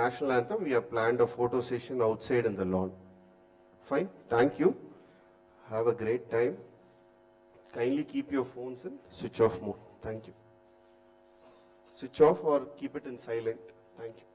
national anthem, we have planned a photo session outside in the lawn. Fine, thank you. Have a great time. Kindly keep your phones in switch off mode. Thank you. Switch off or keep it in silent. Thank you.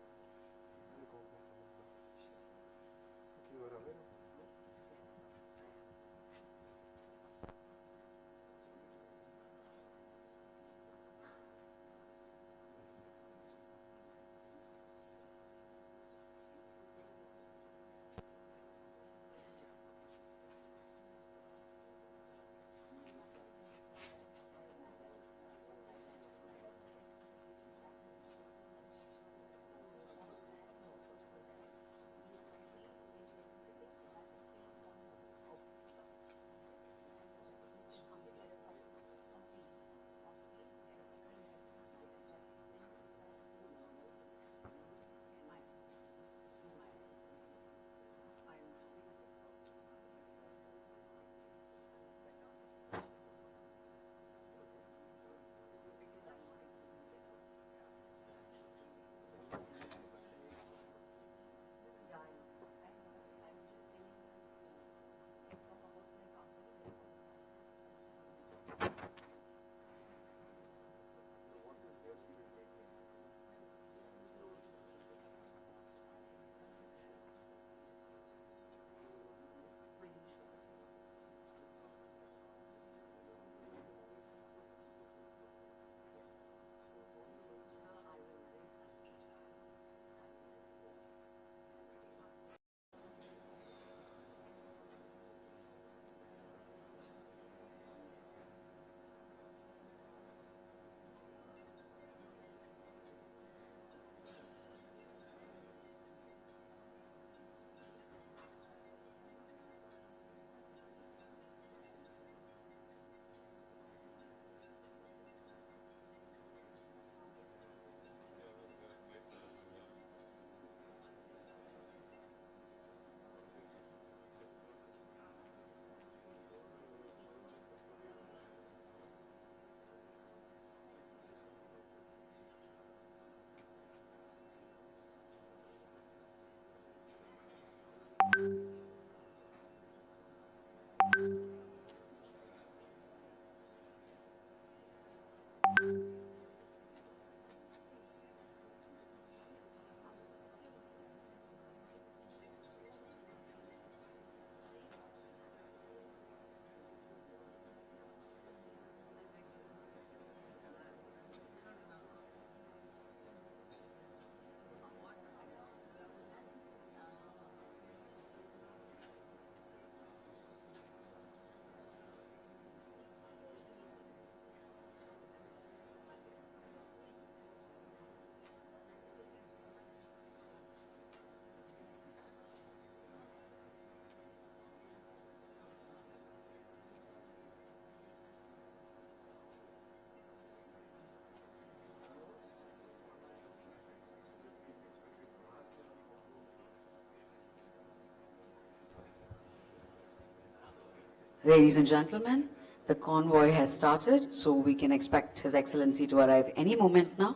Ladies and gentlemen, the convoy has started, so we can expect His Excellency to arrive any moment now.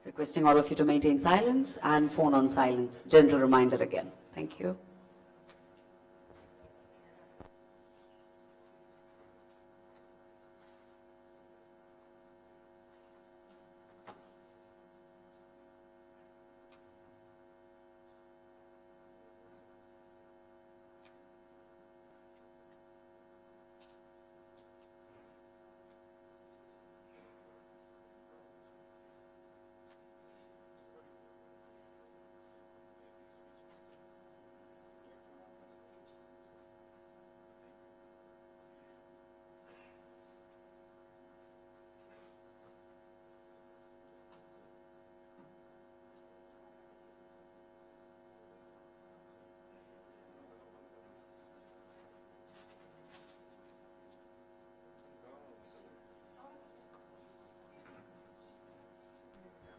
Requesting all of you to maintain silence and phone on silent. Gentle reminder again. Thank you.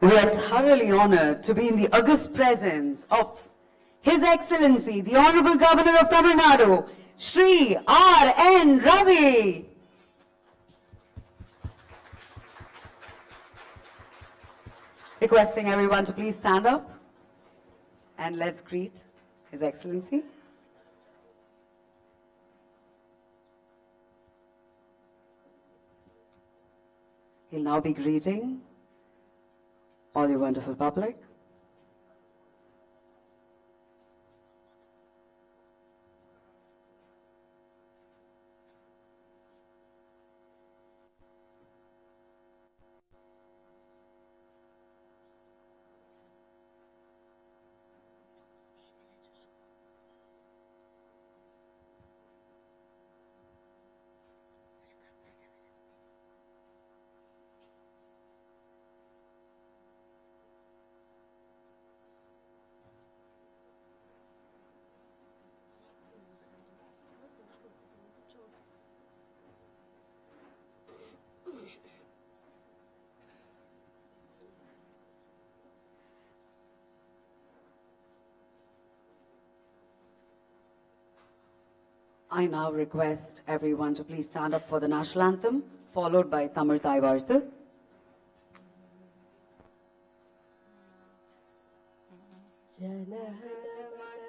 We are thoroughly honored to be in the august presence of His Excellency, the Honorable Governor of Tamil Nadu, Shri R.N. Ravi. Requesting everyone to please stand up And let's greet His Excellency. He'll now be greeting all you wonderful public. I now request everyone to please stand up for the national anthem, followed by Tamil Thai Varthu. Jana Gana Mana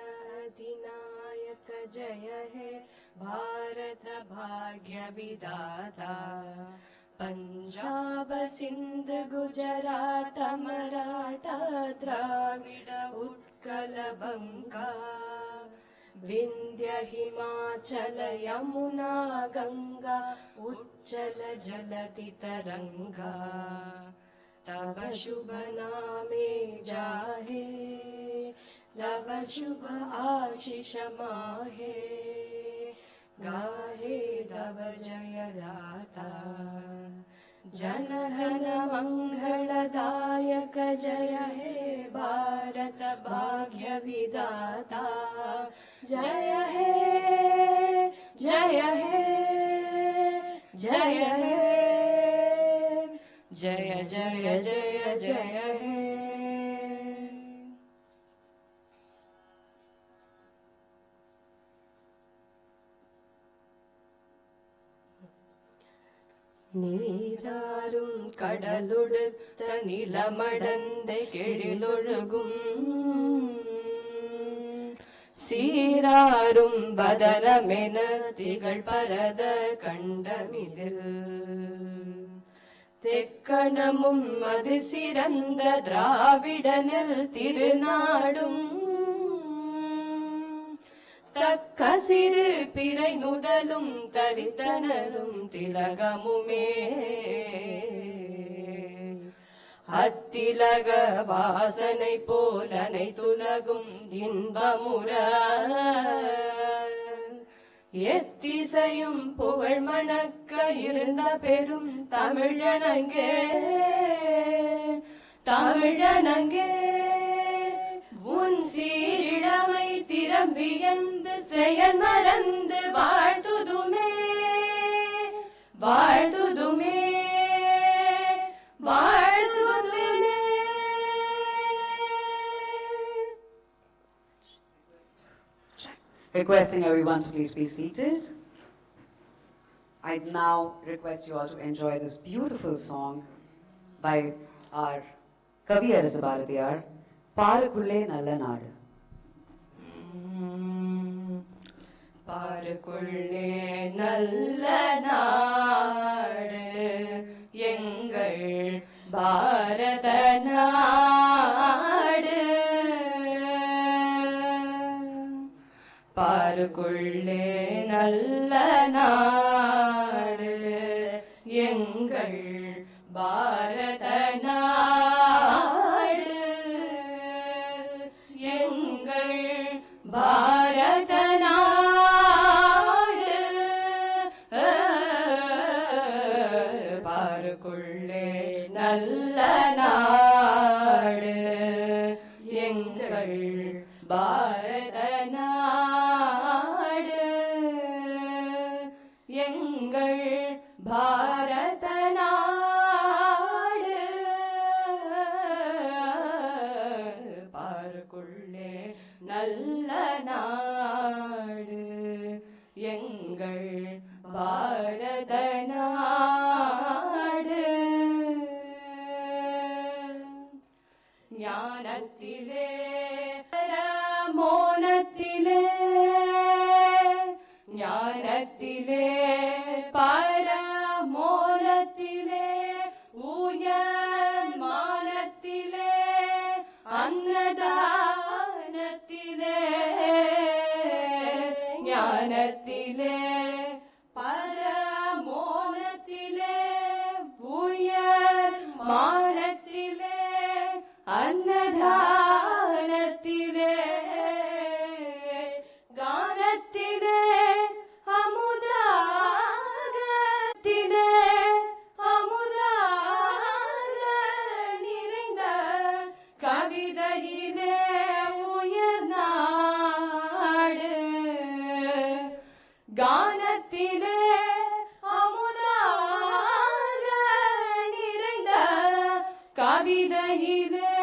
जय हे भारत भाग्य विधाता पंजाब सिंध गुजरात मराठा द्राविड उत्कल बंगा विंध्य हिमाचल यमुना गंगा उच्चल जलति तरंगा तब शुभ नामे जाहे तब शुभ आशीष माहे गाहे तब जय गाथा जनगण मंगलदायक जय हे भारत भाग्य विधाता जय हे जय हे जय हे जय जय जय जय हे നീരാരും കടലൊടുത്ത നിലമടന്റെ കെഴിലൊഴുകും സീരാരും വദനമെന തികൾ പരത കണ്ടമിതിൽ തെക്കണമും അത് സിരந்த ദ്രാവിഡനിൽ തിരുനാടും தக்க சிறு பிறை நுதலும் தரித்தனரும் திலகமுமே அத்திலக வாசனை போல் அனைத்துலகும் இன்பமுற எத்திசையும் புகழ் மணக்க இருந்த பெரும் தமிழனங்கே தமிழனங்கே உன் சீரிழமை திறம்பியந்து செயல் மறந்து வாழ்த்துதுமே வாழ்த்துதுமே வாழ்த்துதுமே. Requesting everyone to please be seated. I'd now request you all to enjoy this beautiful song by our Kavi Arasa Bharatiyar, பாருக்குள்ளே நல்ல நாடு. பாருக்குள்ளே நல்ல நாடு எங்கள் பாரத நாடு பாருக்குள்ளே நல்ல நாடு எங்கள் பாரத நாடு எங்கள் பாரத நாடு பாருக்குள்ளே நல்ல நாடு எங்கள் பாரத நாடு எங்கள் பாரத நாடு பாருக்குள்ளே நல்ல நாடு எங்கள் பாரத நாடு ஞானத்திலே ஞானத்திலே பரமோனத்திலே உயர் மானத்திலே அன்னதானத்திலே ஞானத்திலே பரமோனத்திலே உயர் மானத்திலே அன்னதானத்திலே கானத்திலே அமுதாகத்திலே அமுதாக நிறைந்த கவிதையிலே உயர் நாடு கானத்திலே அமுதாக நிறைந்த கவிதையிலே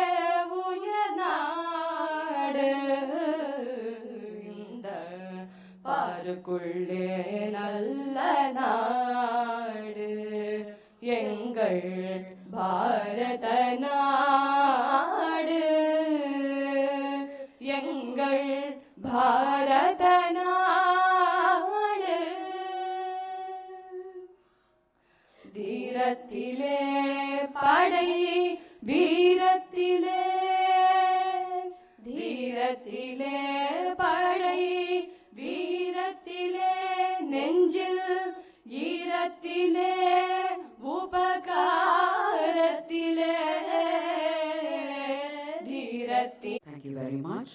உயர் நாடு இந்த பாருக்குள்ளே நல்ல நாடு எங்கள் பாரத நாடு எங்கள் பாரத நாடு தீரத்திலே படை வீரத்திலே தீரத்திலே படை வீரத்திலே நெஞ்சில் ஈரத்திலே உபகாரத்திலே தீரத்திலே. Thank you very much.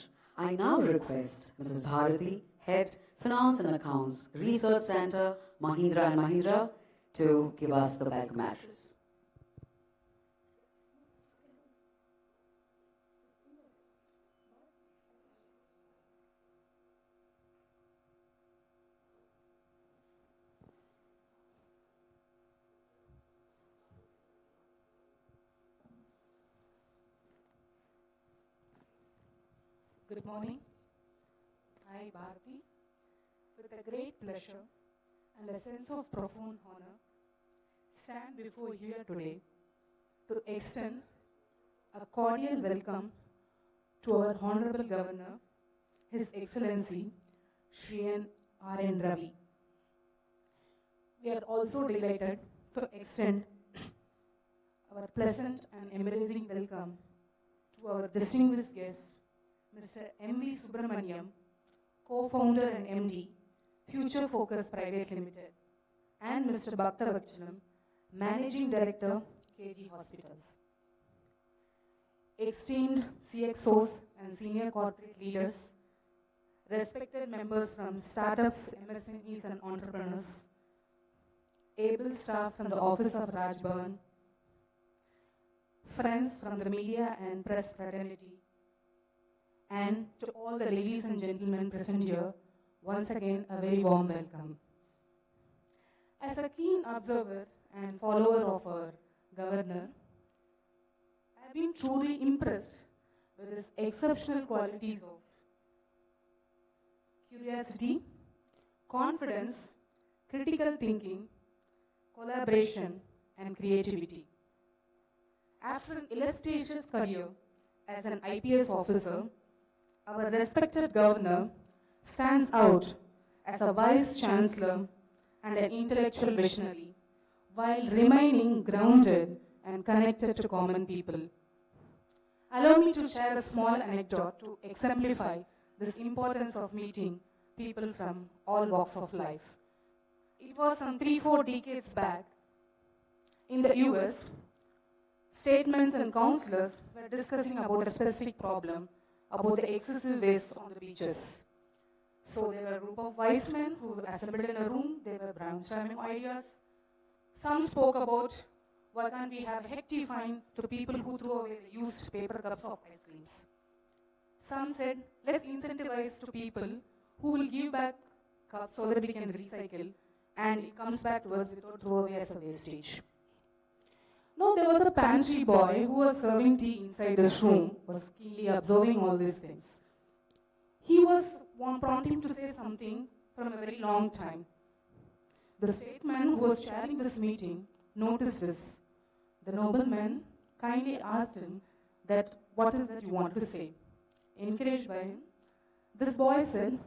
I now request Mrs. Bharati, Head Finance and Accounts, Research Center, Mahindra and Mahindra, to give us the welcome address. Good morning. I, Bharati, with a great pleasure and a sense of profound honor, stand before you here today to extend a cordial welcome to our Honorable Governor, His Excellency, Shri R.N. Ravi. We are also delighted to extend our pleasant and embracing welcome to our distinguished guest, Mr. M.V. Subramaniam, co-founder and MD, Future Focus Private Limited, and Mr. Bhaktavachalam, Managing Director, KG Hospitals. Esteemed CXOs and senior corporate leaders, respected members from startups, MSMEs and entrepreneurs, able staff from the office of Raj Bhavan, friends from the media and press fraternity, and to all the ladies and gentlemen present here, once again a very warm welcome. As a keen observer and follower of our governor, I have been truly impressed with his exceptional qualities of curiosity, confidence, critical thinking, collaboration, and creativity. After an illustrious career as an IPS officer, our respected governor stands out as a vice chancellor and an intellectual visionary, while remaining grounded and connected to common people. Allow me to share a small anecdote to exemplify this importance of meeting people from all walks of life. It was some 3-4 decades back. In the US, statements and counselors were discussing about a specific problem, about the excessive waste on the beaches. So there were a group of wise men who were assembled in a room. They were brainstorming ideas. Some spoke about why can't we have a hefty fine to people who throw away the used paper cups of ice creams. Some said, let's incentivize to people who will give back cups so that we can recycle and it comes back to us without throwaway as a wastage. Now there was a pantry boy who was serving tea inside his room, was keenly observing all these things. He was prompting to say something from a very long time. The statesman who was chairing this meeting noticed this. The nobleman kindly asked him that, what is that you want to say? Encouraged by him, This boy said,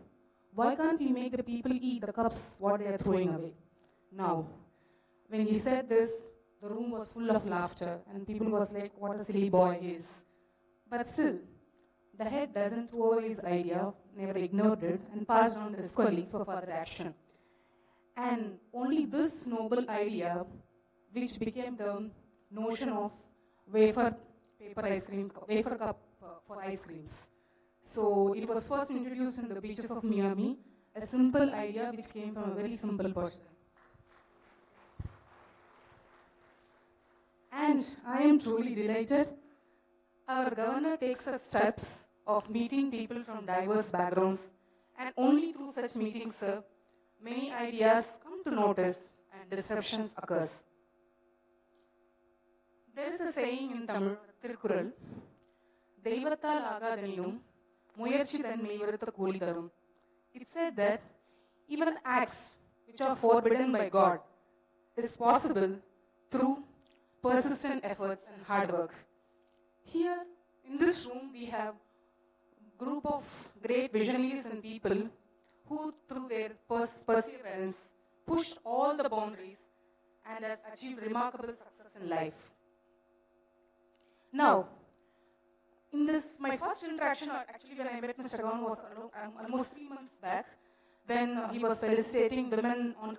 why can't we make the people eat the cups what they are throwing away? Now, when he said this, the room was full of laughter and people was like, what a silly boy he is. But still, the head doesn't throw away his idea, never ignored it, and passed on to his colleagues for further action. And only this noble idea, which became the notion of wafer cup for ice creams. So it was first introduced in the beaches of Miami, a simple idea which came from a very simple person. And I am truly delighted. Our governor takes such steps of meeting people from diverse backgrounds, and only through such meetings, sir, many ideas come to notice and disruptions occurs. There is a saying in Tamil, Tirukkural, Deivathal agadhanilum, muyarchi than meivarutha kooli tharum. It said that even acts which are forbidden by God is possible through persistent efforts and hard work. Here in this room we have a group of great visionaries and people who through their perseverance pushed all the boundaries and has achieved remarkable success in life. Now, in this, my first interaction, actually when I met Mr. Gavan was almost 3 months back, when he was felicitating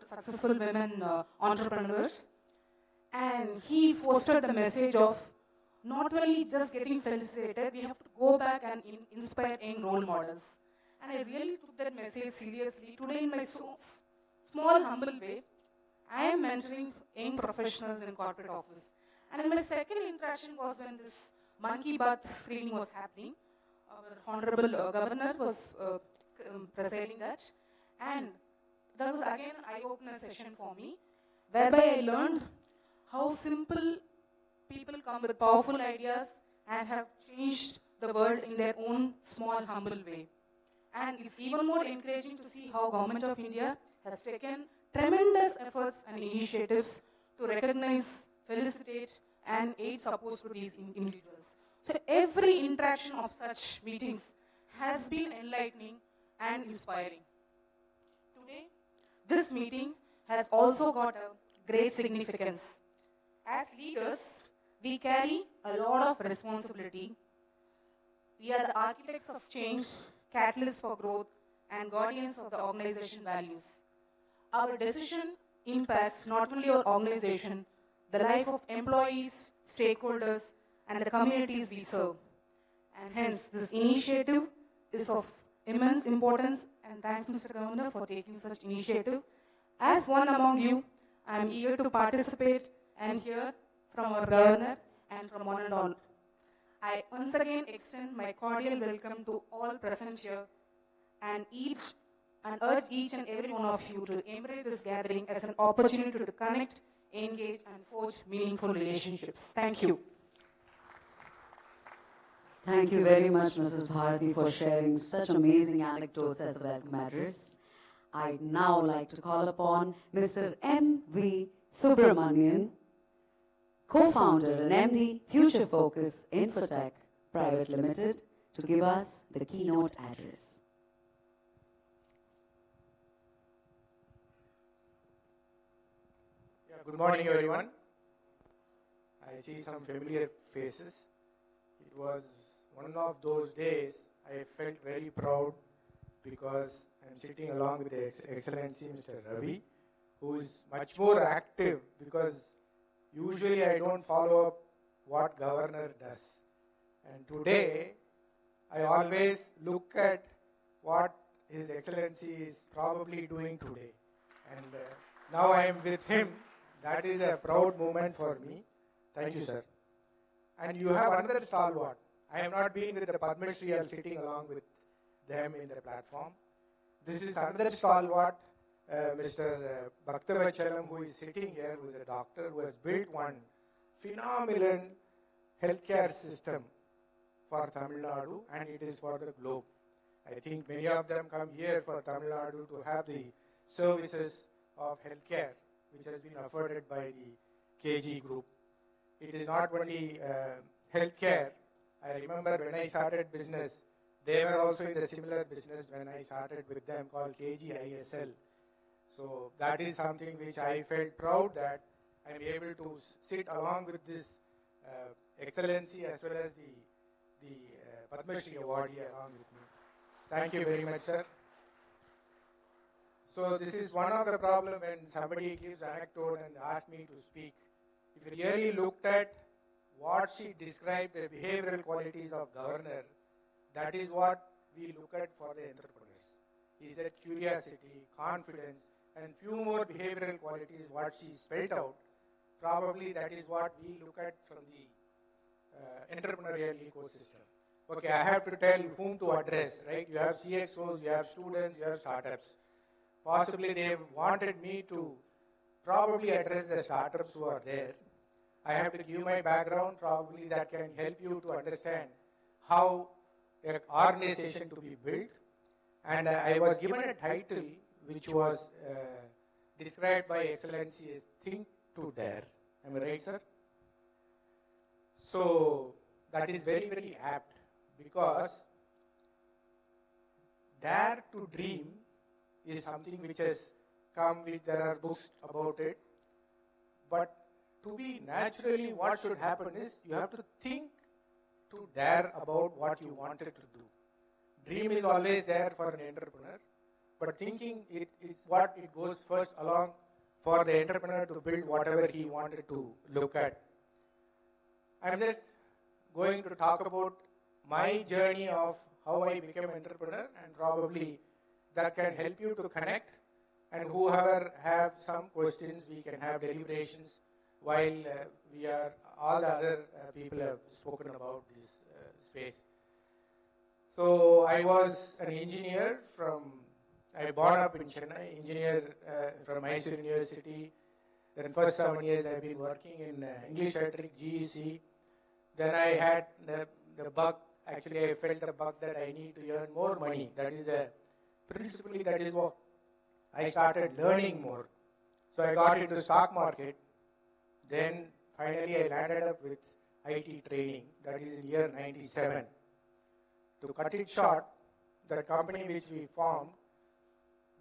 successful women entrepreneurs. And he fostered the message of not only just getting felicitated, we have to go back and inspire young role models. And I really took that message seriously. Today in my small, humble way, I am mentoring young professionals in corporate office. And my second interaction was when this Monkey Bath screening was happening. Our Honorable Governor was presiding that. And that was again an eye-opener session for me, whereby I learned how simple people come with powerful ideas and have changed the world in their own small, humble way. And it's even more encouraging to see how Government of India has taken tremendous efforts and initiatives to recognize, felicitate, and aid support to these individuals. So every interaction of such meetings has been enlightening and inspiring. Today, this meeting has also got a great significance. As leaders, we carry a lot of responsibility. We are the architects of change, catalysts for growth, and guardians of the organization values. Our decision impacts not only our organization, the life of employees, stakeholders, and the communities we serve. And hence, this initiative is of immense importance, and thanks Mr. Governor for taking such initiative. As one among you, I am eager to participate and hear from our Governor and from one and all. I once again extend my cordial welcome to all present here and urge each and every one of you to embrace this gathering as an opportunity to connect, engage, and forge meaningful relationships. Thank you. Thank you very much, Mrs. Bharati, for sharing such amazing anecdotes as a welcome address. I'd now like to call upon Mr. M.V. Subramanian, co-founder and MD, Future Focus Infotech Private Limited, to give us the keynote address. Good morning, everyone. I see some familiar faces. It was one of those days I felt very proud because I'm sitting along with His Excellency Mr. Ravi, who is much more active because usually I don't follow up what Governor does. And today, I always look at what His Excellency is probably doing today. And now I am with him. That is a proud moment for me. Thank you, sir. And you have another stalwart. I have not been with the Padma Shri, I am sitting along with them in the platform. This is another stalwart, Mr. Bhaktavachalam, who is sitting here, who is a doctor, who has built one phenomenal healthcare system for Tamil Nadu, and it is for the globe. I think many of them come here for Tamil Nadu to have the services of healthcare, which has been afforded by the KG group. It is not only healthcare. I remember when I started business, They were also in the similar business when I started with them called KGISL. So that is something which I felt proud that I'm able to sit along with this excellency as well as the Padma Shri awardee along with me. Thank you very much, sir. So this is one of the problem when somebody gives anecdote and asks me to speak. If you really looked at what she described, the behavioral qualities of governor, that is what we look at for the entrepreneurs. He said curiosity, confidence, and few more behavioral qualities what she spelled out. Probably that is what we look at from the entrepreneurial ecosystem. Okay, I have to tell whom to address, right? You have CXOs, you have students, you have startups. Possibly they wanted me to probably address the startups who are there. I have to give my background, probably that can help you to understand how an organization to be built. And I was given a title which was described by Excellency as Think to Dare. Am I right, sir? So that is very, very apt because dare to dream is something which has come with, there are books about it. But to be naturally, what should happen is you have to think to dare about what you wanted to do. Dream is always there for an entrepreneur, but thinking it is what it goes first along for the entrepreneur to build whatever he wanted to look at. I'm just going to talk about my journey of how I became an entrepreneur, and probably that can help you to connect. And whoever have some questions, we can have deliberations while all the other people have spoken about this space. So I was an engineer I born up in Chennai, engineer from Mysore University. Then first 7 years I've been working in English Electric, GEC. Then I had the bug, actually I felt the bug that I need to earn more money. That is principally that is what I started learning more. So I got into stock market. Then finally I landed up with IT training, that is in year 97. To cut it short, the company which we formed,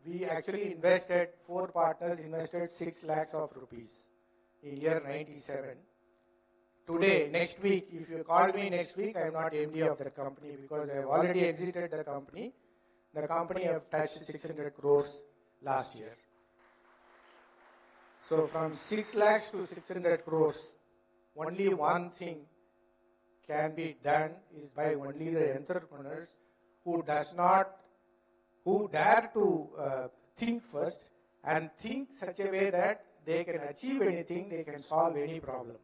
we actually invested, 4 partners invested 6 lakhs of rupees in year 97. Today, next week, if you call me next week, I am not MD of the company because I have already exited the company. The company have touched 600 crores last year. So from 6 lakhs to 600 crores, only one thing can be done is by only the entrepreneurs who dare to think first and think such a way that they can achieve anything, they can solve any problem.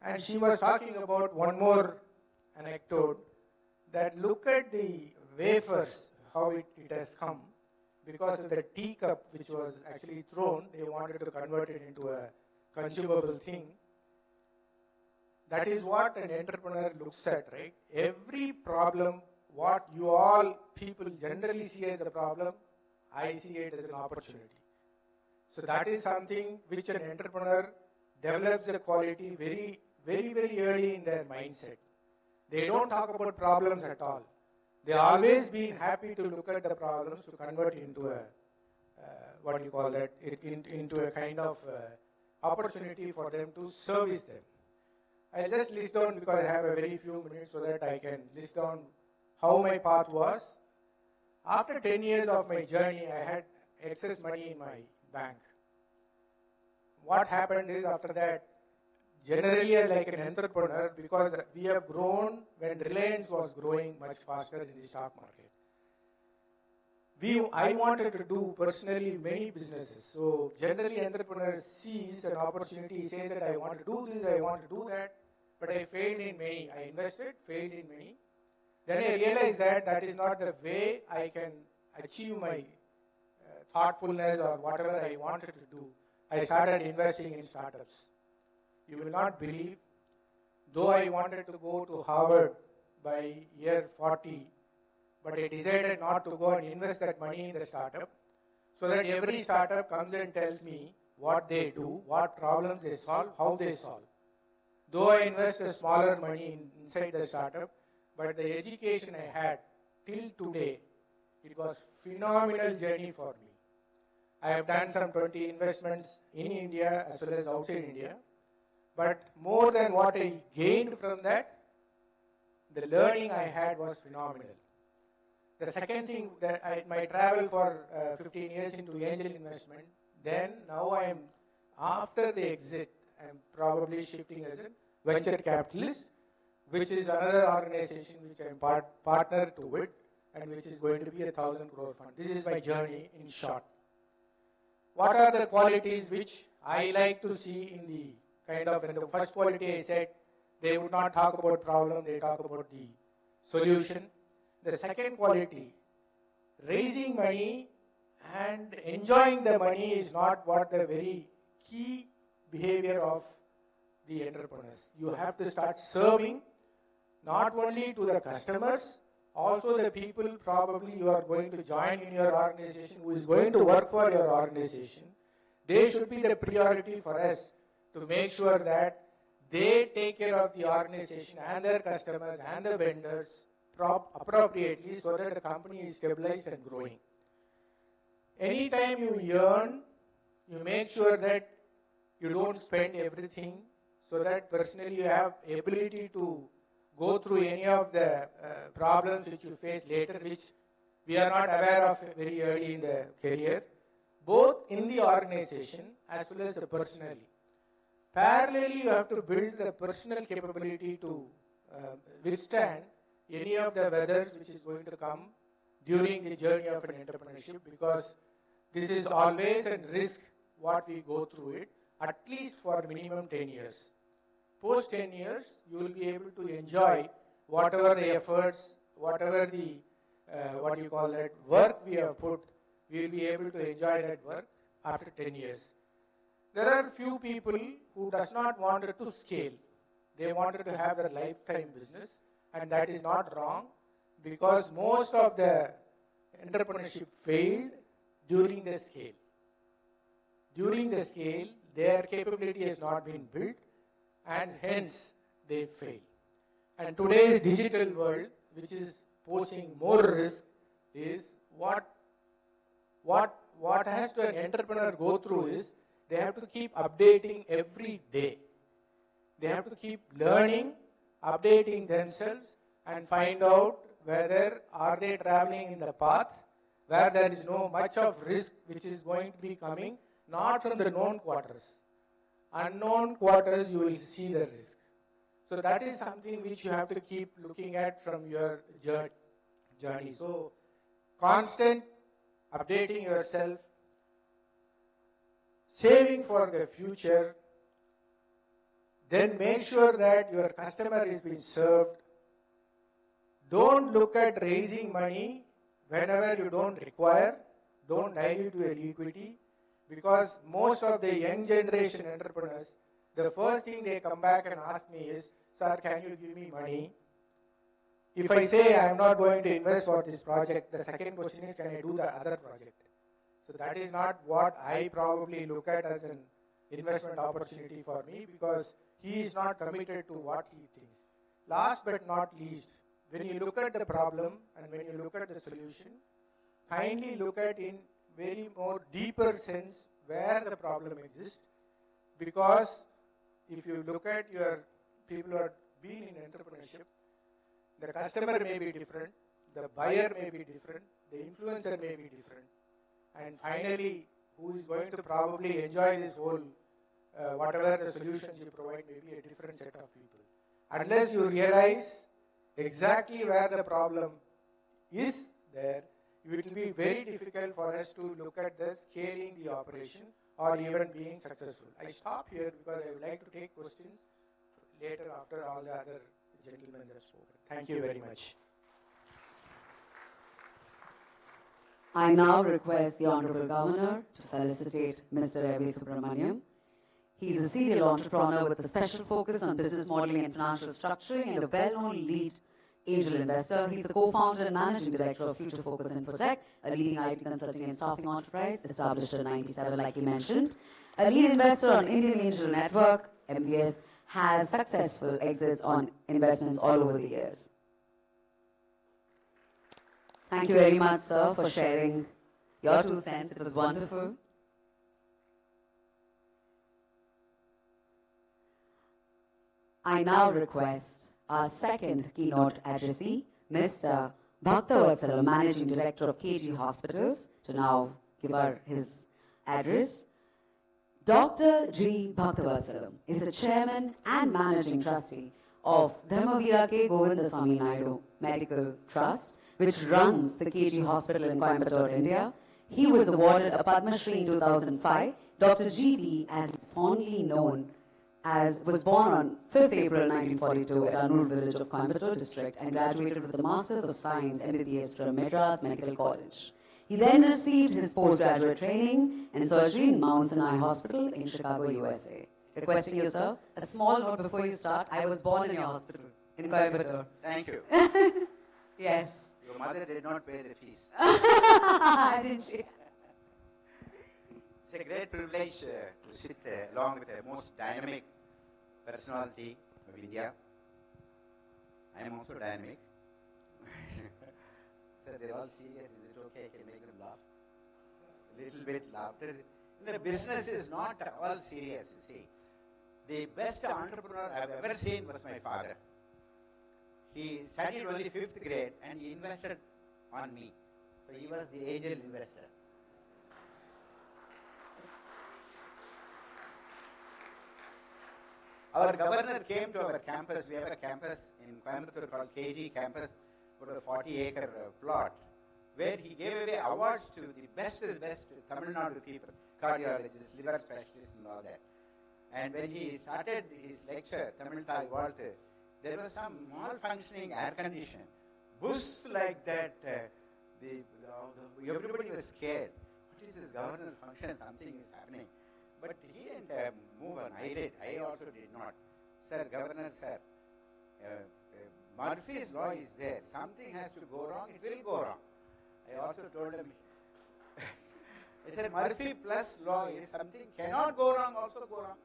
And she was talking about one more anecdote, that look at the wafers, how it has come. Because of the teacup which was actually thrown, they wanted to convert it into a consumable thing. That is what an entrepreneur looks at, right? Every problem, what you all people generally see as a problem, I see it as an opportunity. So that is something which an entrepreneur develops the quality very, very, very early in their mindset. They don't talk about problems at all. They always been happy to look at the problems to convert into a, into a kind of opportunity for them to service them. I'll just list down, because I have a very few minutes, so that I can list down how my path was. After 10 years of my journey, I had excess money in my bank. What happened is, after that, generally like an entrepreneur, because we have grown when Reliance was growing much faster in the stock market. I wanted to do personally many businesses. So generally entrepreneur sees an opportunity, he says that I want to do this, I want to do that, but I failed in many. I invested, failed in many. Then I realized that that is not the way I can achieve my thoughtfulness or whatever I wanted to do. I started investing in startups. You will not believe, though I wanted to go to Harvard by year 40, but I decided not to go and invest that money in the startup, so that every startup comes and tells me what they do, what problems they solve, how they solve. Though I invest a smaller money inside the startup, but the education I had till today, it was phenomenal journey for me. I have done some 20 investments in India as well as outside India. But more than what I gained from that, the learning I had was phenomenal. The second thing that my travel for 15 years into angel investment, then now I am, after the exit, I am probably shifting as a venture capitalist, which is another organization which I am partner to it, and which is going to be 1,000 crore fund. This is my journey in short. What are the qualities which I like to see in the kind of, in the first quality I said, they would not talk about problem, they talk about the solution. The second quality, raising money and enjoying the money is not what the very key behavior of the entrepreneurs. You have to start serving not only to the customers, also the people probably you are going to join in your organization, who is going to work for your organization. They should be the priority for us to make sure that they take care of the organization and their customers and the vendors appropriately so that the company is stabilized and growing. Anytime you earn, you make sure that you don't spend everything, so that personally you have ability to go through any of the problems which you face later, which we are not aware of very early in the career, both in the organization as well as personally. Parallelly, you have to build the personal capability to withstand any of the weathers which is going to come during the journey of an entrepreneurship, because this is always a risk what we go through it, at least for minimum 10 years. Post 10 years, you will be able to enjoy whatever the efforts, whatever the, work we have put, we will be able to enjoy that work after 10 years. There are few people who does not want to scale. They wanted to have their lifetime business, and that is not wrong, because most of the entrepreneurship failed during the scale. During the scale, their capability has not been built, and hence they fail. And today's digital world, which is posing more risk, is what has to an entrepreneur go through is they have to keep updating every day. They have to keep learning, updating themselves, and find out whether are they traveling in the path where there is no much of risk which is going to be coming, not from the known quarters. Unknown quarters, you will see the risk. So that is something which you have to keep looking at from your journey. So constant updating yourself, saving for the future, then make sure that your customer is being served. Don't look at raising money whenever you don't require. Don't dilute your liquidity, because most of the young generation entrepreneurs, the first thing they come back and ask me is, sir, can you give me money? If I say I am not going to invest for this project, the second question is, can I do the other project? So that is not what I probably look at as an investment opportunity for me, because he is not committed to what he thinks. Last but not least, when you look at the problem and when you look at the solution, kindly look at in very more deeper sense where the problem exists, because if you look at your people who have been in entrepreneurship, the customer may be different, the buyer may be different, the influencer may be different, and finally, who is going to probably enjoy this whole, whatever the solutions you provide may be a different set of people. Unless you realize exactly where the problem is there, it will be very difficult for us to look at the scaling the operation or even being successful. I stop here because I would like to take questions later after all the other gentlemen have spoken. Thank you very much. I now request the Honorable Governor to felicitate Mr. Ravi Subramaniam. He is a serial entrepreneur with a special focus on business modeling and financial structuring, and a well-known lead angel investor. He's the co-founder and managing director of Future Focus Infotech, a leading IT consulting and staffing enterprise established in 1997, like he mentioned. A lead investor on Indian Angel Network, MVS, has successful exits on investments all over the years. Thank you very much, sir, for sharing your 2 cents. It was wonderful. I now request our second keynote addressee, Mr. Bhaktavatsala, Managing Director of KG Hospitals, to now give his address. Dr. G. Bhaktavatsala is the Chairman and Managing Trustee of Dharmavira K. Govindaswamy Naidu Medical Trust, which runs the KG Hospital in Coimbatore, India. He was awarded a Padma Shri in 2005. Dr. GB, as is fondly known, was born on 5th April 1942 at Annur village of Coimbatore district and graduated with a Masters of Science MBBS from Madras Medical College. He then received his postgraduate training in surgery in Mount Sinai Hospital in Chicago, USA. Requesting you, sir, a small note before you start. I was born in your hospital in Coimbatore. Thank you. Yes. Your mother did not pay the fees. Didn't she? It's a great privilege to sit along with the most dynamic personality of India. I am also dynamic. So they're all serious. Is it okay? I can make them laugh. A little bit laughter. The business is not all serious. See, the best entrepreneur I've ever seen was my father. He studied only 5th grade and he invested on me. So he was the angel investor. Our governor came to our campus. We have a campus in Coimbatore called KG campus for a 40-acre plot, where he gave away awards to the best Tamil Nadu people, cardiologists, liver specialists and all that. And when he started his lecture, Tamil Thai Walther, there was some malfunctioning air condition. Bush like that, everybody was scared. What is this governor function? Something is happening. But he didn't move an eyelid. I also did not. Sir, Governor, sir, Murphy's law is there. Something has to go wrong, it will go wrong. I also told him, I said, Murphy plus law is something cannot go wrong, also go wrong.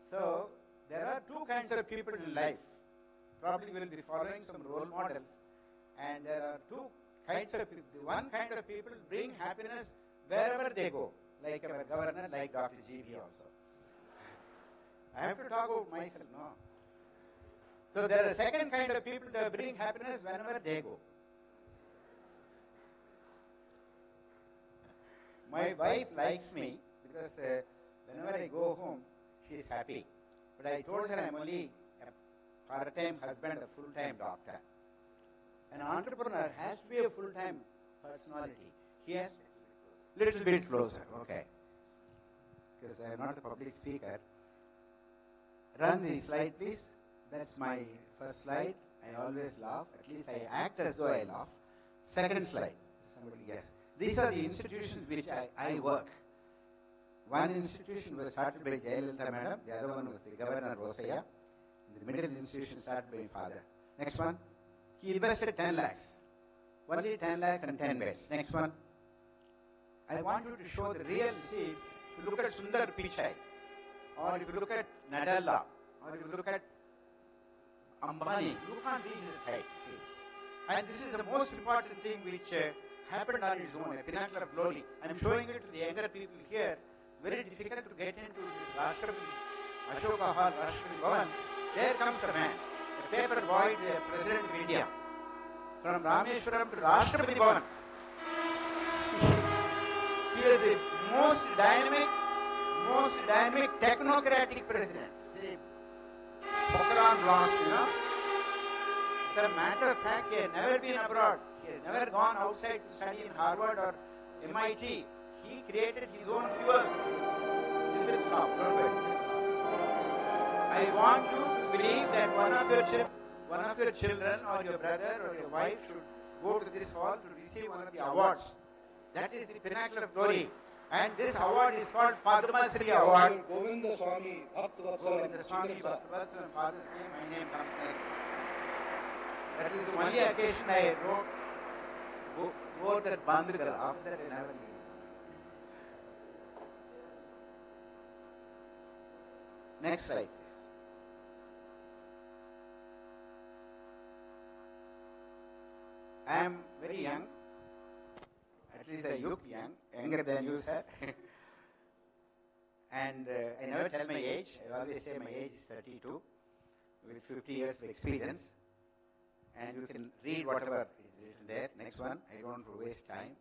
So, there are two kinds of people in life. Probably we will be following some role models. And there are two kinds of people. One kind of people bring happiness wherever they go. Like our governor, like Dr. GB also. I have to talk about myself, no. So there are second kind of people that bring happiness whenever they go. My wife likes me because whenever I go home, she is happy. But I told her I'm only a part-time husband, a full-time doctor. An entrepreneur has to be a full-time personality. He has little bit closer, okay. Because I am not a public speaker. Run the slide, please. That's my first slide. I always laugh. At least I act as though I laugh. Second slide. Somebody guess. These are the institutions which I work. One institution was started by Jayalalitha Madam. The other one was the Governor Rosaya. The middle institution started by my father. Next one. He invested 10 lakhs. Only 10 lakhs and 10 beds. Next one. I want you to show the real, see, if you look at Sundar Pichai, or if you look at Nadella, or if you look at Ambani, you can't reach this height, see. And this is the most important thing which happened on its own, a pinnacle of glory. I'm showing it to the younger people here. Very difficult to get into this Rashtrapati, Ashoka Hall, Rashtrapati Bhavan. There comes a man, a paper boy, the President of India, from Rameshwaram to Rashtrapati Bhavan. He is the most dynamic technocratic president. See, Pokhran lost, you know. As a matter of fact, he has never been abroad. He has never gone outside to study in Harvard or MIT. He created his own fuel. This will stop, don't worry, this will stop. I want you to believe that one of your children or your brother or your wife should go to this hall to receive one of the awards. That is the pinnacle of glory. And this award is called Padma Shri Award. Govindaswamy Bhaktavatsala. Govindaswamy Bhaktavatsala, father's name, my name comes next. That is the only occasion I wrote that Bandhgal. After that I never knew. Next slide, please. I am very young, at least I look young, younger than you, sir. And I never tell my age. I always say my age is 32 with 50 years of experience. And you can read whatever is written there. Next one, I don't want to waste time.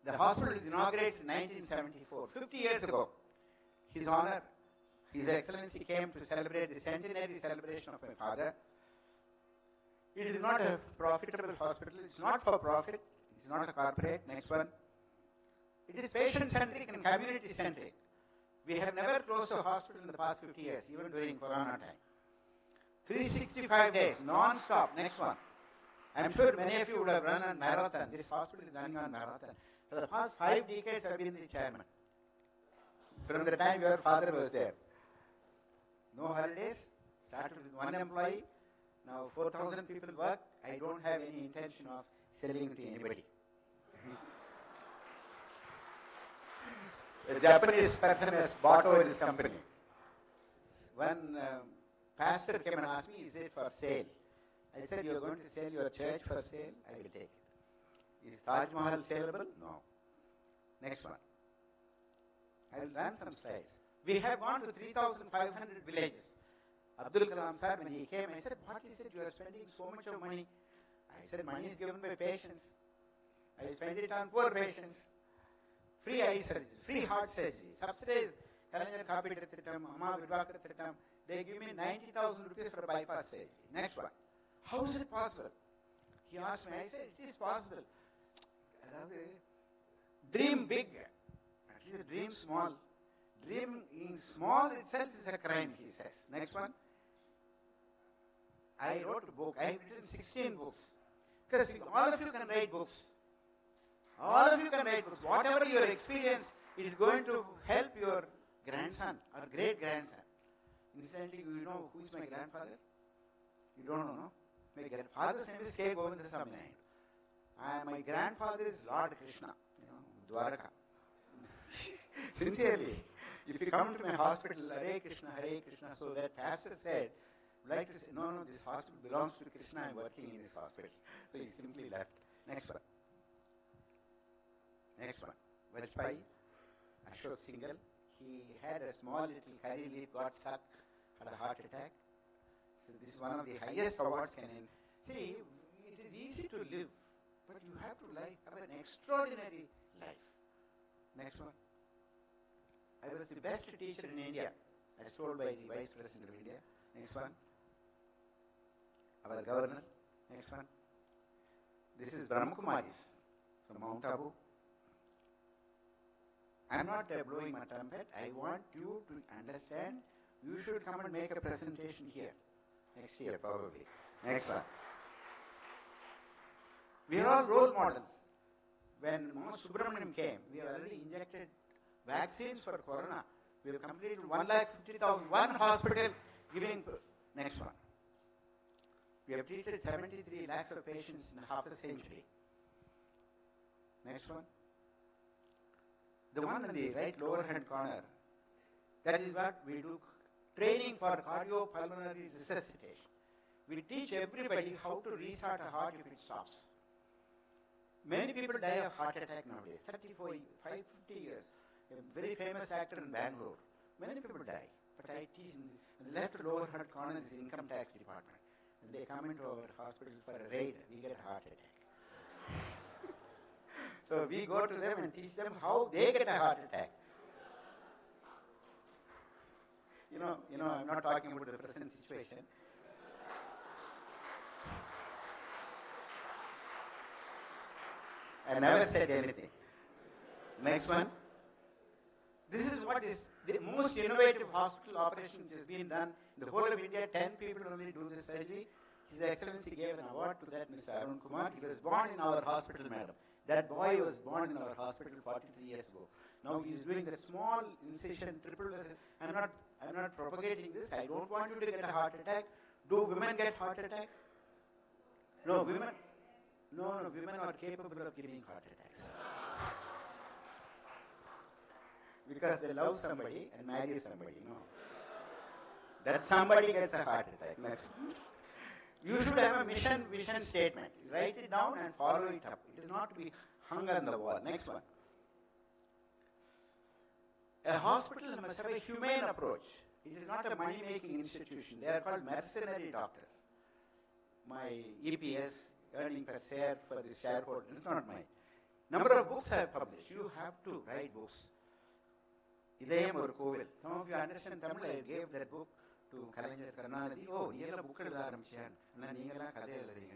The hospital was inaugurated in 1974, 50 years ago. His Honor, His Excellency came to celebrate the centenary celebration of my father. It is not a profitable hospital. It's not for profit. It's not a corporate. Next one. It is patient-centric and community-centric. We have never closed a hospital in the past 50 years, even during Corona time. 365 days, non-stop. Next one. I'm sure many of you would have run on marathon. This hospital is running on marathon. For the past 5 decades, I've been the chairman. From the time your father was there. No holidays. Started with one employee. Now 4,000 people work. I don't have any intention of selling to anybody. A Japanese person has bought over this company. One pastor came and asked me, is it for sale? I said, you're going to sell your church for sale? I will take it. Is Taj Mahal saleable? No. Next one. I will run some slides. We have gone to 3,500 villages. Abdul Kalam sir, when he came, I said, what is it? You are spending so much of money. I said, money is given by patients. I spend it on poor patients. Free eye surgery, free heart surgery, subsidized Kalanyar Kapita Thittam, Amma Vivaka Thittam. They give me 90,000 rupees for bypass surgery. Next one. How is it possible? He asked me, I said, it is possible. Dream big, at least dream small. Dreaming small itself is a crime, he says. Next one. I wrote a book. I have written 16 books. Because all of you can write books. All of you can write books. Whatever your experience, it is going to help your grandson or great-grandson. Incidentally, you know who is my grandfather? You don't know, no? My grandfather's name is K. Govindasamy Naidu. My grandfather is Lord Krishna, Dwaraka. Sincerely, if you come to my hospital, Hare Krishna, so that pastor said, would like to say, no, this hospital belongs to Krishna, I'm working in this hospital. So he simply left. Next one. Next one. Vajpayee, Ashok Singhal. He had a small little curry leaf, got stuck, had a heart attack. So this is one of the highest awards can end. See, it is easy to live, but you have to have an extraordinary life. Next one. I was the best teacher in India, as told by the Vice President of India. Next one. Our governor. Next one. This is Brahmakumaris from Mount Abu. I am not blowing my trumpet. I want you to understand. You should come and make a presentation here. Next year, probably. Next one. We are all role models. When Mama Subramaniam came, we have already injected vaccines for Corona. We have completed 1,50,000, one hospital giving. Next one. We have treated 73 lakhs of patients in half a century. Next one. The one in the right lower hand corner, that is what we do, training for cardiopulmonary resuscitation. We teach everybody how to restart a heart if it stops. Many people die of heart attack nowadays, 50 years. A very famous actor in Bangalore. Many people die. But I teach in the left lower hand corner is the income tax department. When they come into our hospital for a raid, we get a heart attack. So we go to them and teach them how they get a heart attack. I'm not talking about the present situation. I never said anything. Next one. This is what is the most innovative hospital operation which has been done in the whole of India. 10 people only do this surgery. His Excellency gave an award to that Mr. Arun Kumar. He was born in our hospital, madam. That boy was born in our hospital 43 years ago. Now he is doing that small incision, triple incision. I'm not propagating this. I don't want you to get a heart attack. Do women get heart attack? No, women are capable of giving heart attacks. Because they love somebody and marry somebody, That somebody gets a heart attack. You should have a mission, vision statement. Write it down and follow it up. It is not to be hung on the wall. Next one. A hospital must have a humane approach. It is not a money-making institution. They are called mercenary doctors. My EPS, earning per share for the shareholder, is not mine. Number of books I have published. You have to write books. Idayam or Kovil. Some of you understand Tamil. I gave that book to Kalaignar Karunanidhi. Oh, நீங்க book எழுத ஆரம்பிச்சேன். நான் நீங்கலாம் கதை எழுதுறீங்க.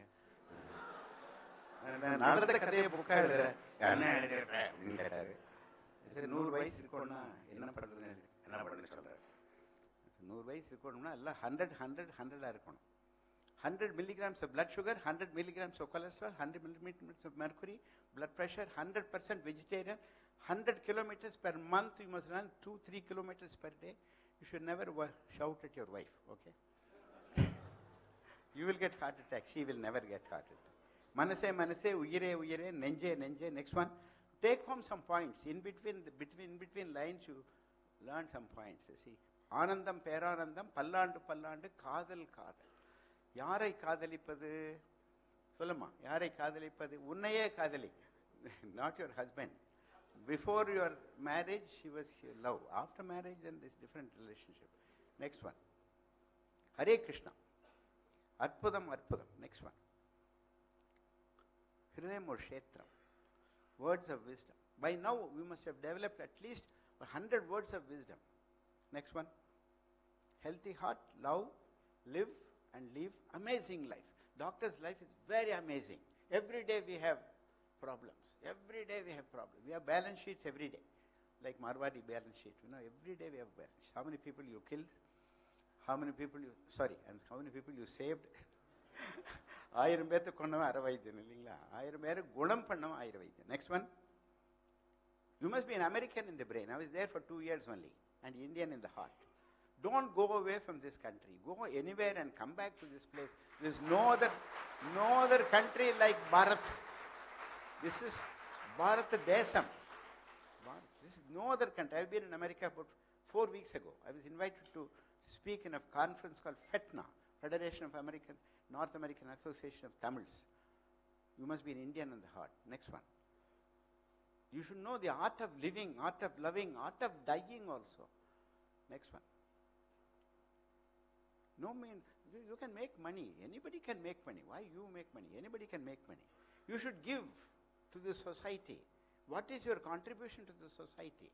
நான் நடந்த கதையை புக்கா எழுதுறேன். என்ன எழுதிருப்பேன் அப்படின்னு கேட்டாரு. சரி 100 வயசு இருக்கணும்னா என்ன பண்றதுன்னு சொல்றாரு. 100 வயசு இருக்கணும்னா எல்லாம் 100 இருக்கணும். 100 milligrams of blood sugar, 100 milligrams of cholesterol, 100 milligrams of mercury, blood pressure, 100% vegetarian, 100 kilometers per month. You must run 2-3 kilometers per day. You should never shout at your wife, okay? You will get heart attack. She will never get heart attack. Manase, uyire, nenje. Next one. Take home some points. In between lines, you learn some points. You see, Anandam, Peranandam, Pallandu, Kadal. யாரை காதலிப்பது சொல்லுமா யாரை காதலிப்பது உன்னையே காதலி not your husband. Before your marriage she was love, after marriage then this different relationship. Next one. Hare Krishna. Arpudam. Next one. Hridayam or Kshetram. Words of wisdom. By now we must have developed at least 100 words of wisdom. Next one. Healthy heart, love, live and live amazing life. Doctor's life is very amazing. Every day we have problems. We have balance sheets every day. Like Marwadi balance sheet. You know, every day we have balance sheet. How many people you killed? How many people you saved? 1000 பேர்த்து கொண்டவன் 60 வைத்தியன் இல்லைங்களா 1000 பேர் குணம் பண்ணவன் 1000 வைத்தியன். Next one. You must be an American in the brain. I was there for 2 years only and Indian in the heart. Don't go away from this country. Go anywhere and come back to this place. There is no other country like Bharat. This is Bharat Desam. This is no other country. I've been in America about 4 weeks ago. I was invited to speak in a conference called FETNA, Federation of North American Association of Tamils. You must be an Indian in the heart. Next one. You should know the art of living, art of loving, art of dying also. Next one. No mean, you can make money. Anybody can make money. Why you make money? Anybody can make money. You should give to the society. What is your contribution to the society?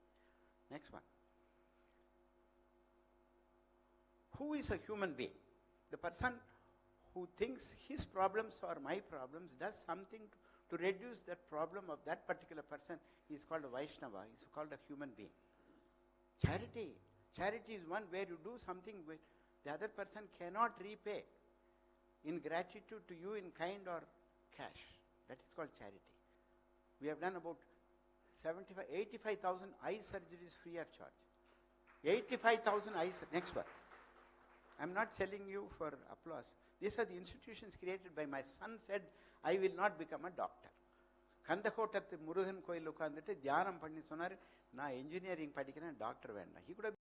Next one. Who is a human being? The person who thinks his problems are my problems, does something to reduce that problem of that particular person, is called a Vaishnava, is called a human being. Charity. Charity is one where you do something with the other person cannot repay in gratitude to you in kind or cash. That is called charity. We have done about 85,000 eye surgeries free of charge. 85,000 eye surgeries. Next one. I am not telling you for applause. These are the institutions created by my son said, I will not become a doctor. கந்தகோட்டத்து Murugan கோயில் உட்கார்ந்துட்டு தியானம் பண்ணி சொன்னார் நான் engineering படிக்கிறேன் doctor வேண்டாம். He could have